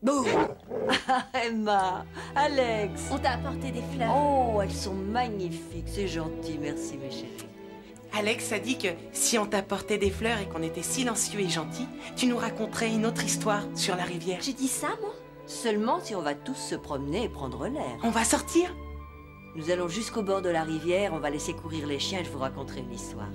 Boum. Emma, Alex. On t'a apporté des fleurs. Oh, elles sont magnifiques, c'est gentil, merci mes chéris. Alex a dit que si on t'apportait des fleurs et qu'on était silencieux et gentils, tu nous raconterais une autre histoire sur la rivière. J'ai dit ça, moi? Seulement si on va tous se promener et prendre l'air. On va sortir? Nous allons jusqu'au bord de la rivière, on va laisser courir les chiens et je vous raconterai une histoire.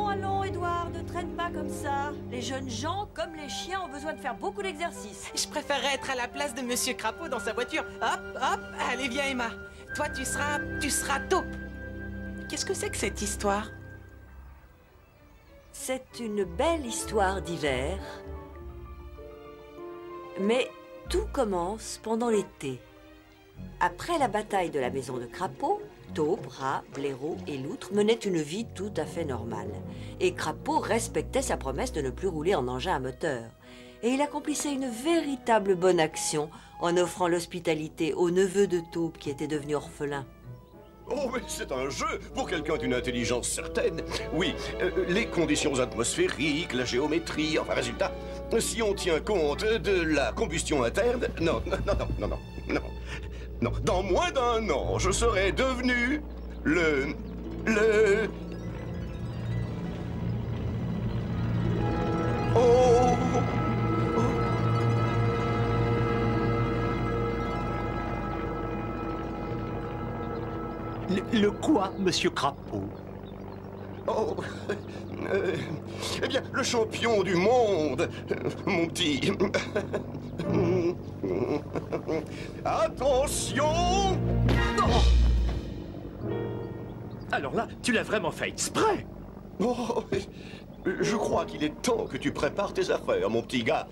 Allons, Édouard, ne traîne pas comme ça. Les jeunes gens, comme les chiens, ont besoin de faire beaucoup d'exercice. Je préférerais être à la place de Monsieur Crapaud dans sa voiture. Hop, hop, allez, viens Emma. Toi, tu seras taupe. Qu'est-ce que c'est que cette histoire? C'est une belle histoire d'hiver. Mais tout commence pendant l'été. Après la bataille de la maison de Crapaud, Taupe, Rat, Blaireau et Loutre menaient une vie tout à fait normale. Et Crapaud respectait sa promesse de ne plus rouler en engin à moteur. Et il accomplissait une véritable bonne action en offrant l'hospitalité au neveu de Taupe qui était devenu orphelin. Oh, mais c'est un jeu pour quelqu'un d'une intelligence certaine. Oui, les conditions atmosphériques, la géométrie, enfin, résultat, si on tient compte de la combustion interne... Non. Dans moins d'un an, je serai devenu Oh! Le quoi, monsieur Crapaud? Oh, eh bien, le champion du monde, mon petit. Attention! Oh! Alors là, tu l'as vraiment fait exprès. Oh, je crois qu'il est temps que tu prépares tes affaires, mon petit gars.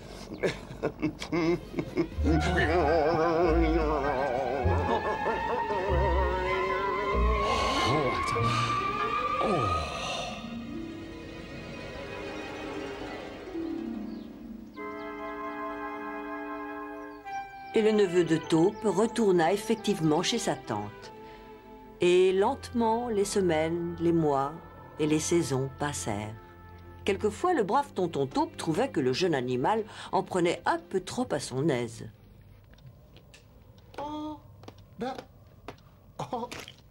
Et le neveu de Taupe retourna effectivement chez sa tante. Et lentement, les semaines, les mois et les saisons passèrent. Quelquefois, le brave tonton Taupe trouvait que le jeune animal en prenait un peu trop à son aise.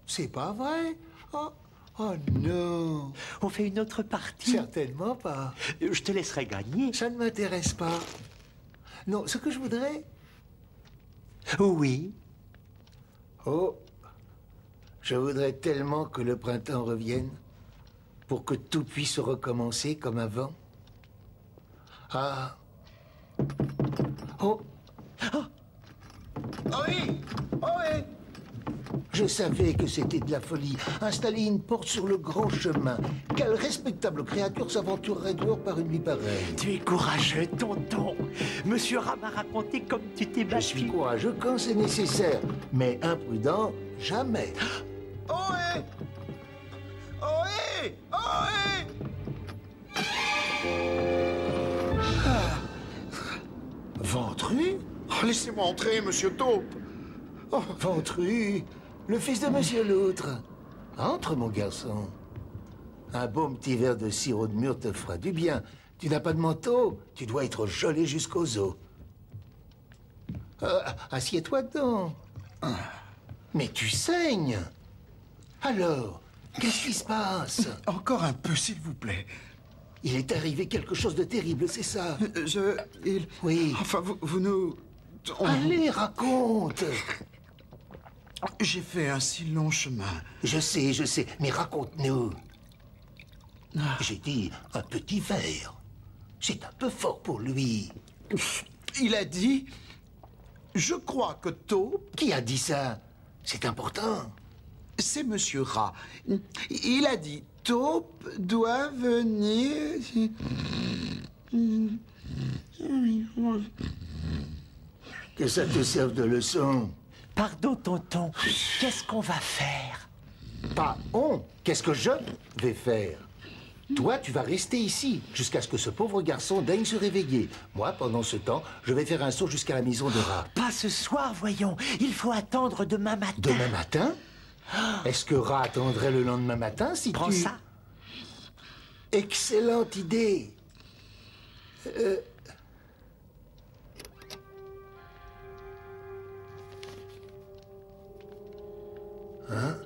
C'est pas vrai. Oh non. On fait une autre partie? Certainement pas. Je te laisserai gagner. Ça ne m'intéresse pas. Non, ce que je voudrais... Oui. Oh, je voudrais tellement que le printemps revienne pour que tout puisse recommencer comme avant. Ah. Oh. Oh oui. Oh oui. Je savais que c'était de la folie. Installer une porte sur le grand chemin. Quelle respectable créature s'aventurerait dehors par une nuit pareille? Tu es courageux, tonton. Monsieur Rat m'a raconté comme tu t'es battu. Je suis courageux quand c'est nécessaire, mais imprudent, jamais. Ohé! Ohé! Ohé! Ventru? Oh, laissez-moi entrer, monsieur Taupe. Oh, Ventru, le fils de monsieur Loutre. Entre, mon garçon. Un bon petit verre de sirop de mûre te fera du bien. Tu n'as pas de manteau, tu dois être gelé jusqu'aux os. Assieds-toi dedans. Mais tu saignes. Alors, qu'est-ce qui se passe? Encore un peu, s'il vous plaît. Il est arrivé quelque chose de terrible, c'est ça? Oui. Enfin, vous nous... Allez, raconte. J'ai fait un si long chemin. Je sais, mais raconte-nous. J'ai dit un petit verre. C'est un peu fort pour lui. Il a dit... Je crois que Taupe... Qui a dit ça? C'est important. C'est monsieur Rat. Il a dit Taupe doit venir... Que ça te serve de leçon. Pardon, tonton. Qu'est-ce qu'on va faire? Pas on. Qu'est-ce que je vais faire? Toi, tu vas rester ici, jusqu'à ce que ce pauvre garçon daigne se réveiller. Moi, pendant ce temps, je vais faire un saut jusqu'à la maison de Rat. Pas ce soir, voyons. Il faut attendre demain matin. Demain matin? Est-ce que Rat attendrait le lendemain matin si Prends tu... ça. Excellente idée. Hein?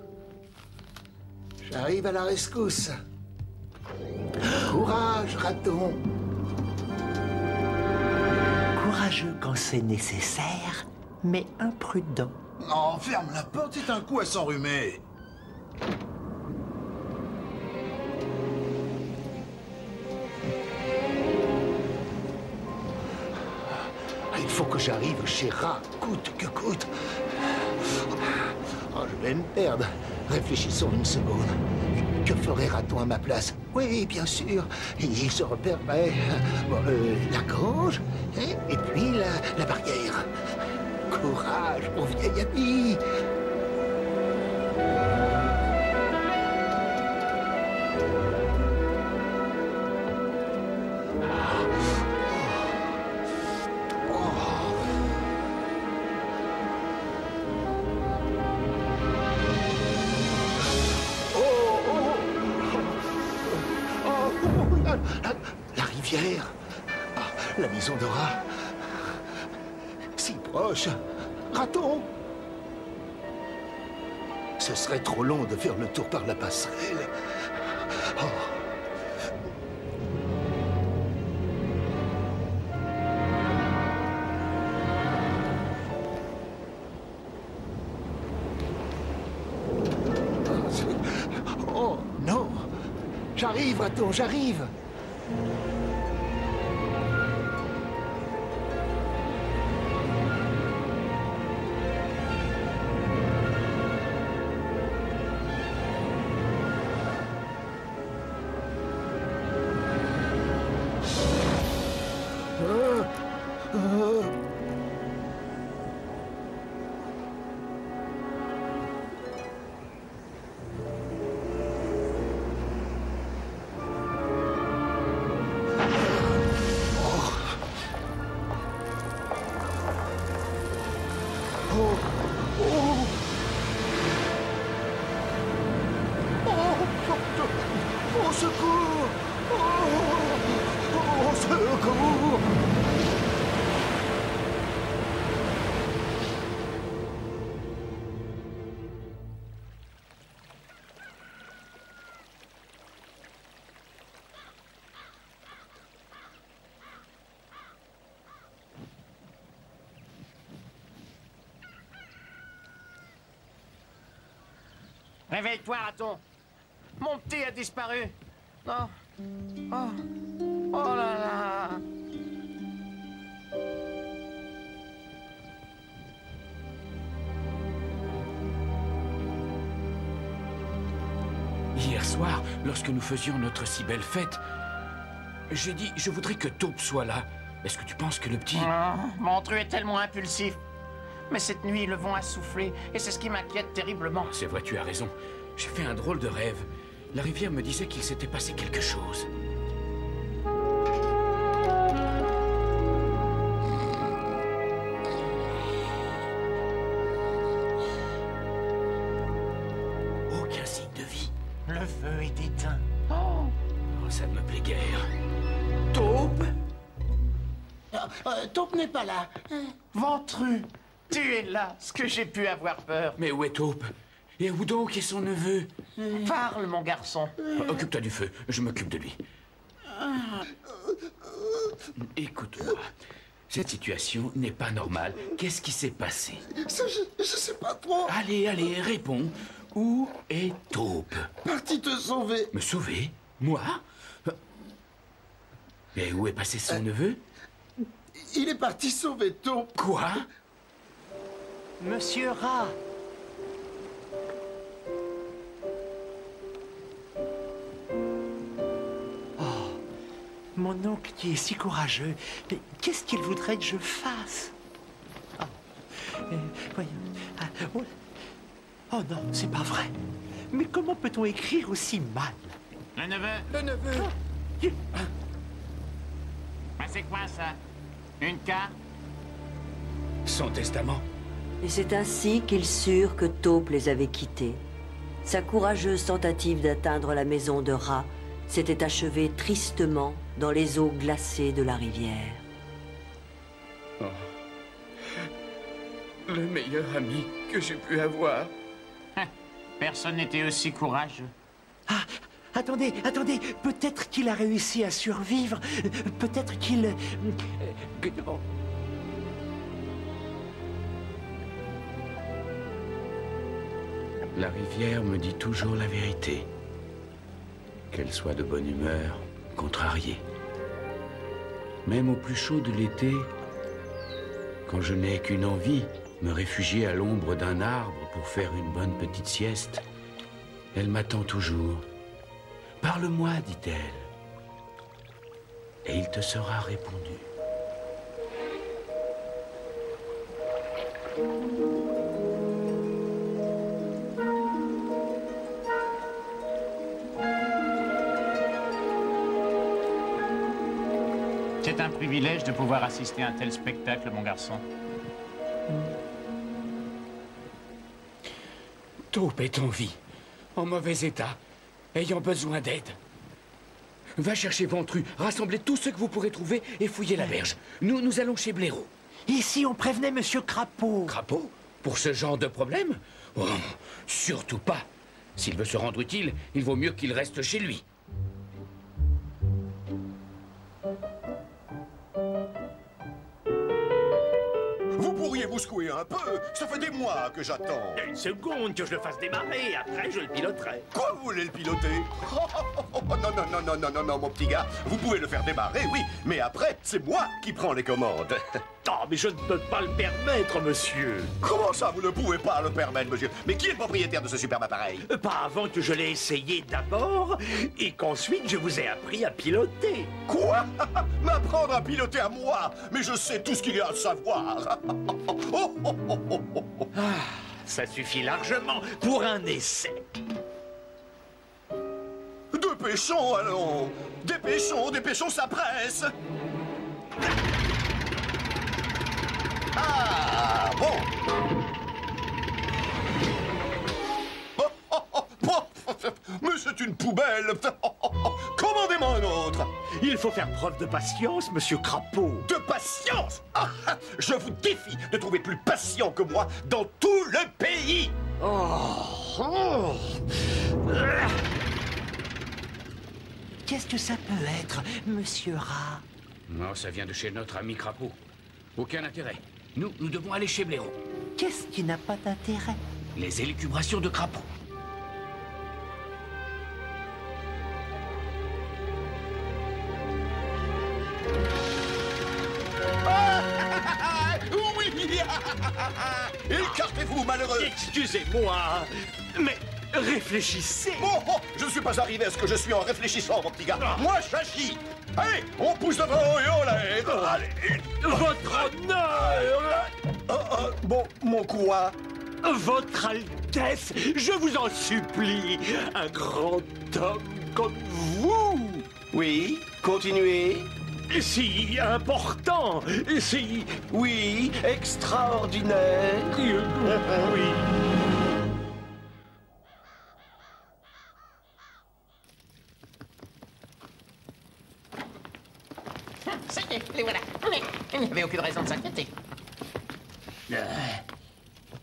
J'arrive à la rescousse. Courage, raton. Courageux quand c'est nécessaire, mais imprudent. Non, ferme la porte, c'est un coup à s'enrhumer. Il faut que j'arrive chez Rat, coûte que coûte. Oh, je vais me perdre. Réfléchissons une seconde. Que ferait Raton à ma place? Oui, bien sûr. Il se repérerait bon, la grange et puis la barrière. Courage, mon vieil ami. La rivière. Ah, la maison de Rat. Si proche. Raton. Ce serait trop long de faire le tour par la passerelle. Oh. Oh, non. J'arrive, Raton, j'arrive. Au secours! Au secours! Réveille-toi, raton. Mon thé a disparu. Non. Oh. Oh là là. Hier soir, lorsque nous faisions notre si belle fête, j'ai dit, je voudrais que Taupe soit là. Est-ce que tu penses que le petit... Oh, Montreux est tellement impulsif. Mais cette nuit, le vent a soufflé, et c'est ce qui m'inquiète terriblement. C'est vrai, tu as raison. J'ai fait un drôle de rêve. La rivière me disait qu'il s'était passé quelque chose. Aucun signe de vie. Le feu est éteint. Oh, ça ne me plaît guère. Taupe? Taupe n'est pas là. Ventru, tu es là, ce que j'ai pu avoir peur. Mais où est Taupe? Et où donc est son neveu? Parle, mon garçon. Occupe-toi du feu, je m'occupe de lui. Écoute-moi, cette situation n'est pas normale. Qu'est-ce qui s'est passé? Je sais pas trop. Allez, allez, réponds. Où est Taupe? Parti te sauver. Me sauver? Moi? Et où est passé son neveu? Il est parti sauver Taupe. Quoi? Monsieur Rat. Mon oncle qui est si courageux, mais qu'est-ce qu'il voudrait que je fasse? Oh, Voyons. Oh non, c'est pas vrai. Mais comment peut-on écrire aussi mal? Le neveu? Le neveu. Ah, c'est quoi ça? Une carte? Son testament. Et c'est ainsi qu'ils surent que Taupe les avait quittés. Sa courageuse tentative d'atteindre la maison de Rat s'était achevée tristement dans les eaux glacées de la rivière. Oh. Le meilleur ami que j'ai pu avoir. Personne n'était aussi courageux. Ah, attendez, attendez. Peut-être qu'il a réussi à survivre. Peut-être qu'il... oh. La rivière me dit toujours la vérité. Qu'elle soit de bonne humeur, contrariée. Même au plus chaud de l'été, quand je n'ai qu'une envie, me réfugier à l'ombre d'un arbre pour faire une bonne petite sieste, elle m'attend toujours. Parle-moi, dit-elle, et il te sera répondu. C'est un privilège de pouvoir assister à un tel spectacle, mon garçon. Taupe est en vie, en mauvais état, ayant besoin d'aide. Va chercher Ventru, rassemblez tout ce que vous pourrez trouver et fouillez la berge. Nous allons chez Blaireau. Et si on prévenait Monsieur Crapaud? Crapaud? Pour ce genre de problème? Oh, surtout pas. S'il veut se rendre utile, il vaut mieux qu'il reste chez lui. Vous pourriez vous secouer un peu? Ça fait des mois que j'attends. Une seconde que je le fasse démarrer, après je le piloterai. Quoi, vous voulez le piloter? Non, mon petit gars. Vous pouvez le faire démarrer, oui, mais après, c'est moi qui prends les commandes. Oh, mais je ne peux pas le permettre, monsieur. Comment ça, vous ne pouvez pas le permettre, monsieur? Mais qui est le propriétaire de ce superbe appareil? Pas avant que je l'ai essayé d'abord, et qu'ensuite je vous ai appris à piloter. Quoi? M'apprendre à piloter à moi? Mais je sais tout ce qu'il y a à savoir. Ah, ça suffit largement pour un essai. Dépêchons, allons. Dépêchons, ça presse. Ah, bon. Mais c'est une poubelle. Commandez-moi un autre. Il faut faire preuve de patience, monsieur Crapaud. De patience? Je vous défie de trouver plus patient que moi dans tout le pays. Qu'est-ce que ça peut être, Monsieur Rat? Non, ça vient de chez notre ami Crapaud. Aucun intérêt. Nous devons aller chez Blaireau. Qu'est-ce qui n'a pas d'intérêt? Les élucubrations de Crapaud. Oui. Écartez-vous, malheureux. Excusez-moi, mais réfléchissez. Oh, je ne suis pas arrivé à ce que je suis en réfléchissant, mon petit gars. Moi, j'agis. Allez, on pousse devant et on l'aide. Allez. Votre honneur. Bon, mon quoi? Votre Altesse, je vous en supplie, un grand homme comme vous. Oui, continuez. Si important, si... Oui, extraordinaire. Oui. Ça y est, les voilà. Il n'y avait aucune raison de s'inquiéter.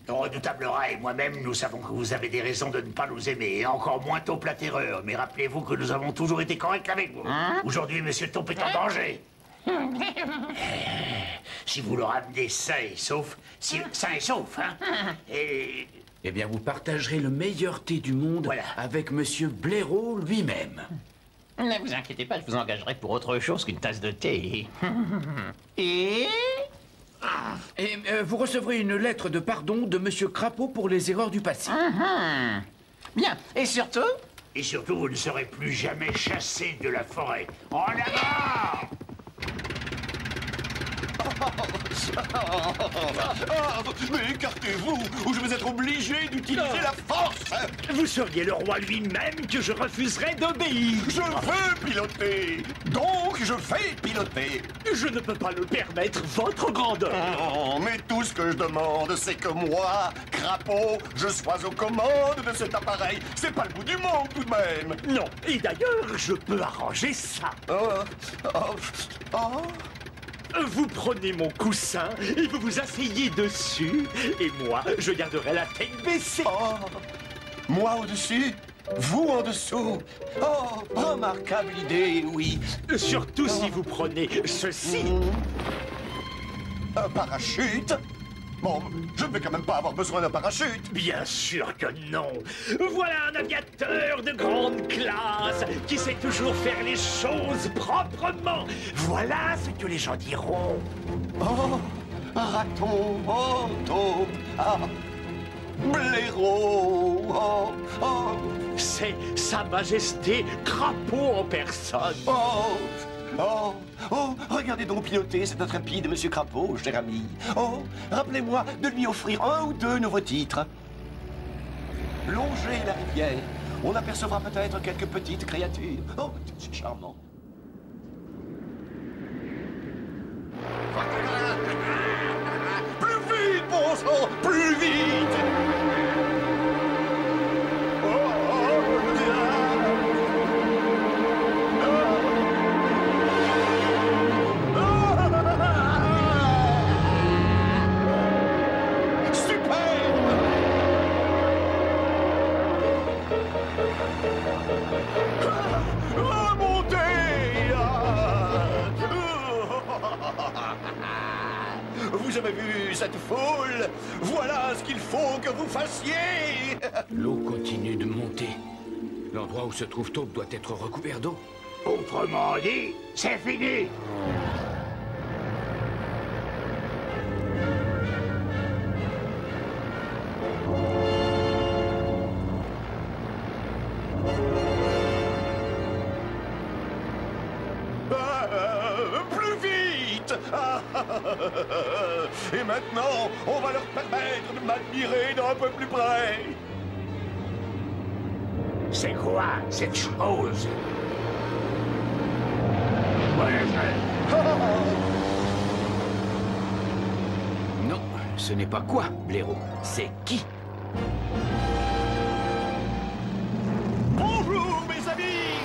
Redoutable Rat et moi-même, nous savons que vous avez des raisons de ne pas nous aimer, et encore moins Taupe la Terreur. Mais rappelez-vous que nous avons toujours été corrects avec vous. Aujourd'hui, Monsieur Taupe est en danger. Si vous le ramenez sain et sauf, sain et sauf, hein, et... Eh bien, vous partagerez le meilleur thé du monde avec Monsieur Blaireau lui-même. Ne vous inquiétez pas, je vous engagerai pour autre chose qu'une tasse de thé. Et vous recevrez une lettre de pardon de Monsieur Crapaud pour les erreurs du passé. Bien. Et surtout? Et surtout, vous ne serez plus jamais chassé de la forêt. En avant! Mais écartez-vous, ou je vais être obligé d'utiliser la force. Vous seriez le roi lui-même que je refuserais d'obéir. Je veux piloter, donc je vais piloter. Je ne peux pas le permettre, votre grandeur. Oh, mais tout ce que je demande, c'est que moi, Crapaud, je sois aux commandes de cet appareil. C'est pas le bout du monde, tout de même. Non, et d'ailleurs, je peux arranger ça. Vous prenez mon coussin et vous vous asseyez dessus. Et moi, je garderai la tête baissée. Oh, moi au-dessus, vous en dessous. Oh, remarquable idée, oui. Surtout si vous prenez ceci. Un parachute? Bon, je ne vais quand même pas avoir besoin d'un parachute. Bien sûr que non. Voilà un aviateur de grande classe qui sait toujours faire les choses proprement. Voilà ce que les gens diront. Oh, raton, oh, taupe, ah, blaireau, oh, oh. C'est Sa Majesté Crapaud en personne. Oh, oh, oh, regardez donc piloter cet intrépide Monsieur Crapaud, cher ami. Oh, rappelez-moi de lui offrir un ou deux nouveaux titres. Longer la rivière, on apercevra peut-être quelques petites créatures. Oh, c'est charmant. Plus vite, bon sang, plus vite! Vous avez vu cette foule? Voilà ce qu'il faut que vous fassiez. L'eau continue de monter. L'endroit où se trouve Taupe doit être recouvert d'eau. Autrement dit, c'est fini. Plus vite! Et maintenant, on va leur permettre de m'admirer d'un peu plus près. C'est quoi cette chose? Non, ce n'est pas quoi, blaireau, c'est qui? Bonjour, mes amis!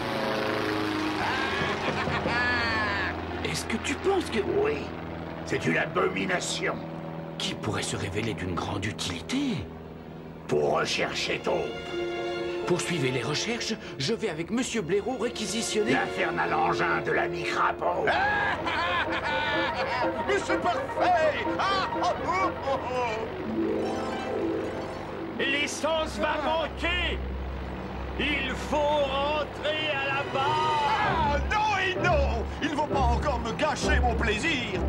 Est-ce que tu penses que... Oui, c'est une abomination. Qui pourrait se révéler d'une grande utilité? Pour rechercher Taupe. Poursuivez les recherches, je vais avec Monsieur Blaireau réquisitionner... L'infernal engin de l'ami Crapaud. Mais c'est parfait! L'essence va manquer. Il faut rentrer à la barre. Ah, non et non! Il ne faut pas encore me gâcher mon plaisir!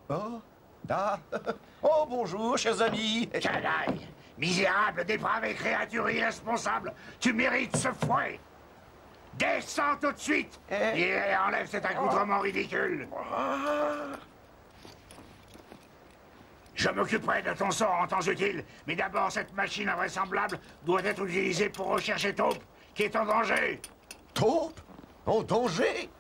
Oh, ah, oh, bonjour, chers amis. Canaille, misérable, dépravé, créature irresponsable, tu mérites ce fouet. Descends tout de suite et enlève cet accoutrement ridicule. Je m'occuperai de ton sort en temps utile, mais d'abord cette machine invraisemblable doit être utilisée pour rechercher Taupe, qui est en danger. Taupe? En danger?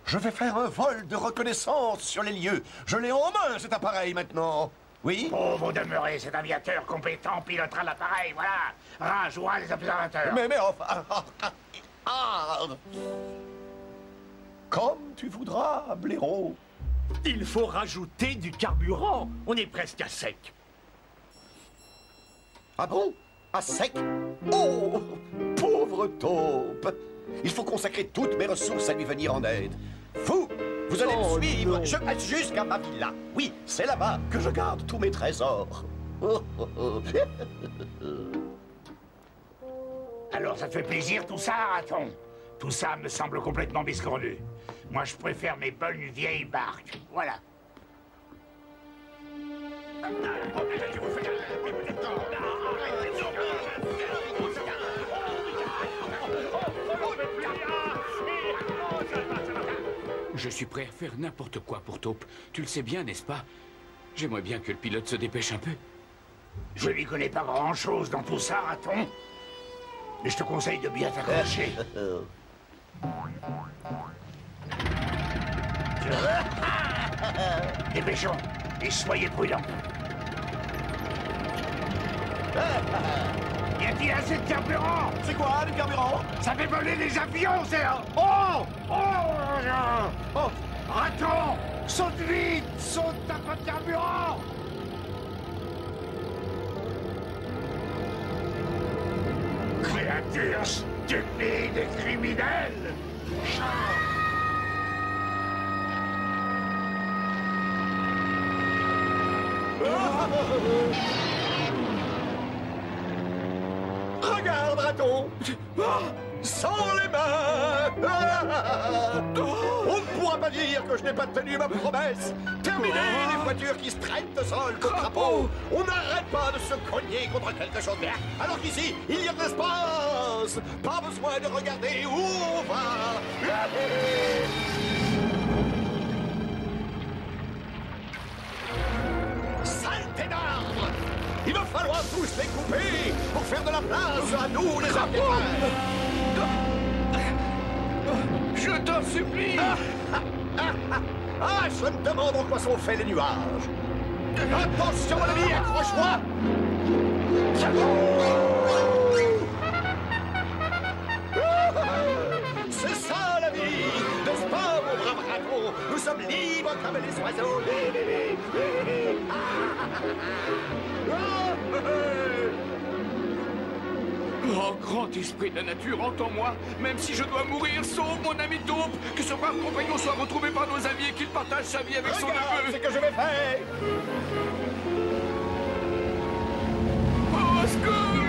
Je vais faire un vol de reconnaissance sur les lieux. Je l'ai en main, cet appareil, maintenant. Oui? Pauvre demeuré, cet aviateur compétent pilotera l'appareil, voilà. Rajoie les observateurs. Mais enfin... Comme tu voudras, blaireau. Il faut rajouter du carburant. On est presque à sec. Ah bon? À sec? Oh! Pauvre Taupe! Il faut consacrer toutes mes ressources à lui venir en aide. Vous allez me suivre jusqu'à ma villa. Oui, c'est là-bas que je garde tous mes trésors. Alors, ça te fait plaisir tout ça, raton? Tout ça me semble complètement biscornu. Moi, je préfère mes bonnes vieilles barques. Voilà. Je suis prêt à faire n'importe quoi pour Taupe. Tu le sais bien, n'est-ce pas? J'aimerais bien que le pilote se dépêche un peu. Je lui connais pas grand-chose dans tout ça, raton. Mais je te conseille de bien t'accrocher. Dépêchons, et soyez prudents. Y a-t-il assez de carburant? C'est quoi, du carburant? Ça fait voler des avions, c'est... Oh! Oh! Raton! Saute vite! Saute, t'as pas de carburant! Créature stupide et criminelle! Regarde, raton! Sans les mains! On ne pourra pas dire que je n'ai pas tenu ma promesse! Terminez les voitures qui se traînent de sol contre Crapaud! On n'arrête pas de se cogner contre quelque chose bien! Alors qu'ici, il y a de l'espace! Pas besoin de regarder où on va! Saleté d'arbres! Il va falloir tous les couper pour faire de la place à nous, les arbres! Je t'en supplie! Ah, je me demande en quoi sont faits les nuages! Attention, mon ami, accroche-moi! C'est ça, la vie! N'est-ce pas, mon brave raton? Nous sommes libres comme les oiseaux! Oh, grand esprit de la nature, entends-moi. Même si je dois mourir, sauve mon ami Taupe. Que ce brave compagnon soit retrouvé par nos amis et qu'il partage sa vie avec son neveu. C'est que je vais faire! Au secours!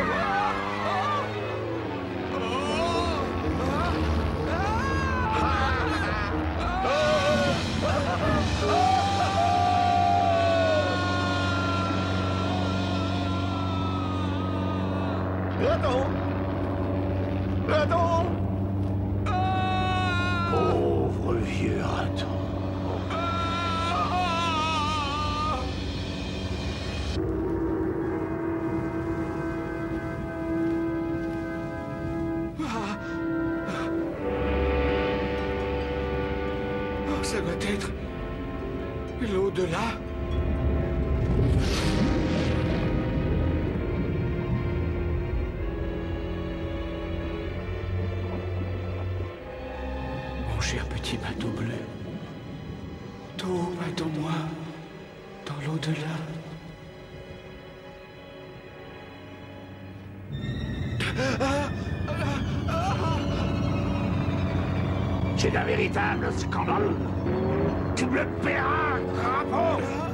Raton! Raton! Pauvre vieux raton. Oh, ça doit être l'au-delà. Mon cher petit bateau bleu, Taupe, attends-moi dans l'au-delà. C'est un véritable scandale. Tu me le paieras, Crapaud!